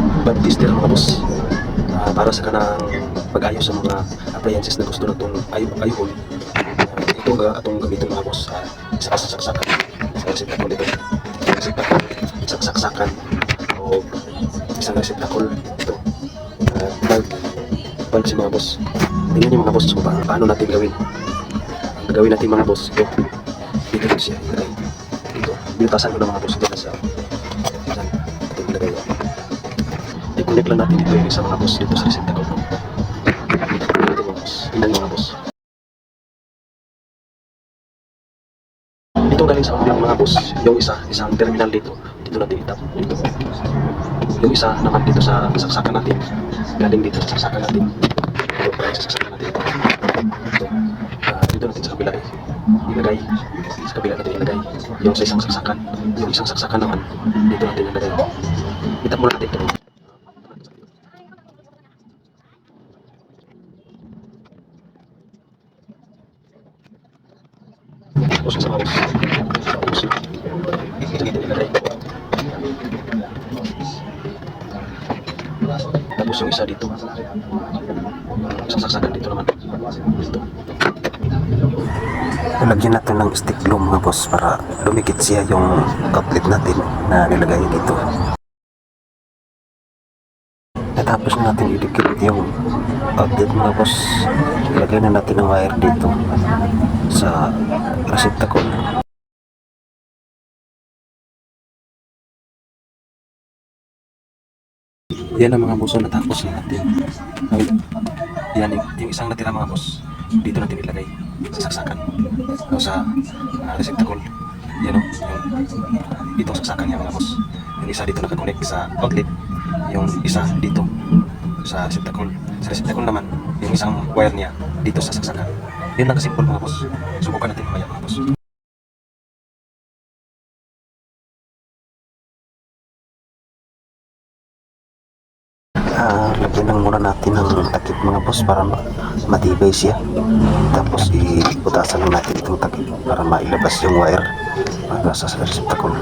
bulb tester mga boss, para sa kanang pag-ayos sa mga appliances na gusto natong ayuhon. Ito nga atong gamiton mga boss, isa sa saksakan sa reseptacle dito, saksakan o isang reseptacle ito, bulb si mga boss. Tingnan niyo mga boss kung paano natin gawin. Ang gagawin natin mga boss, ito dito lang siya ilagay dito, binutasan ko na mga boss dito na sa dyan, ito ilagay ko. I-connect lang natin dito yung isa mga boss dito sa reseptacle. Ito mga boss, tingnan mga boss. Dito galing sa mga boss, yung isang terminal dito natin itap dito. Yung isa naman dito sa saksakan natin, galing dito sa saksakan natin. Ito pa sa saksakan natin. Ito, dito natin sa kabila ilagay. Sa kabila natin ilagay. Yung sa isang saksakan. Yung isang saksakan naman, dito natin ilagay. Itap muna natin ito. Tapos sa mga boss, ito natin ilagay. Tapos yung isa dito, isang saksakan dito naman dito. Lagyan natin ng stick glue mga boss para lumikit siya yung outlet natin na nilagay dito. Tapos natin idikit yung outlet mga boss. Ilagay na natin ang wire dito sa receptacle. Yan ang mga boss na natapos na natin. Yan yung isang natira mga boss, dito natin ilagay sa saksakan o sa receptacle. Yan o, dito ang saksakan niya mga boss. Yung isa dito nakakonect sa outlet, yung isa dito sa receptacle. Sa receptacle naman, yung isang wire niya dito sa saksakan. Yan lang kasimple mga boss. Subukan natin mamaya mga boss. Lagyan lang muna natin ng takip mga boss para matibay siya. Tapos ibutasan lang natin itong takip para mailabas yung wire para sa receptacle.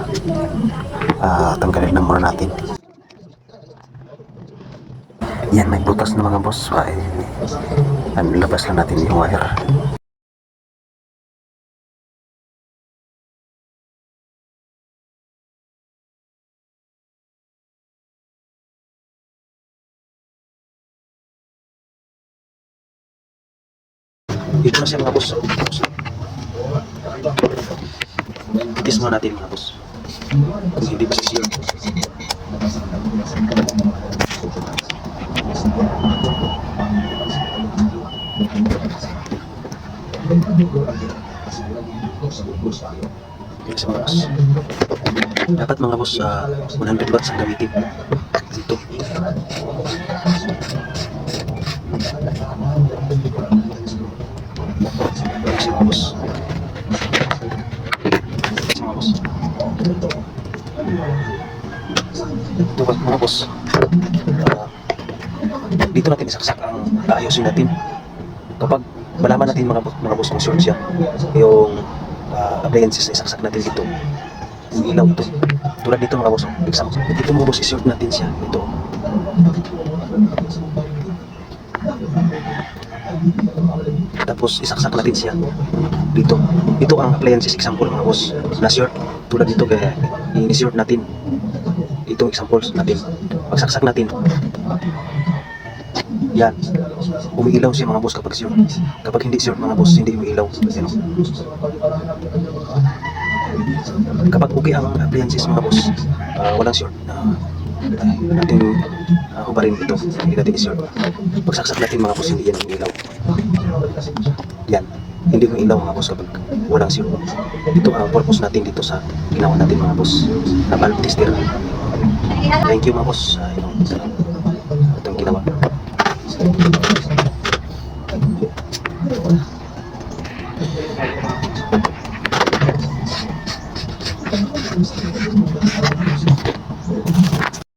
Tanggalin lang muna natin. Yan, may butas na mga boss. Labas lang natin yung wire. Dito na siya mga boss. Test mo natin mga boss kung hindi ba siya. Yan sa mga boss. Dapat mga boss 100 watts ang gamitin dito. Mga boss. Ito mga boss. Dito natin isaksak ang ayusin natin. Kapag malaman natin mga boss kung short siya, yung appliances na isaksak natin dito, yung ilaw ito. Tulad dito mga boss. Dito mga boss i-short natin siya. Ito. Tapos isaksak natin siya dito. Ito ang appliances example mga boss na short. Tulad dito kaya i-short natin. Ito examples natin. Pagsaksak natin, yan, umiilaw siya mga boss kapag short. Kapag hindi short mga boss, hindi umiilaw. Yan. Kapag okay ang appliances mga boss, walang short, natin hubarin ito, hindi natin i-short. Pagsaksak natin mga boss, hindi yan umiilaw. Yan, hindi umiilaw mga boss kapag walang short. Ito ang purpose natin dito sa ginawa natin mga boss na bulb tester. Thank you mga boss. Itong ginawa.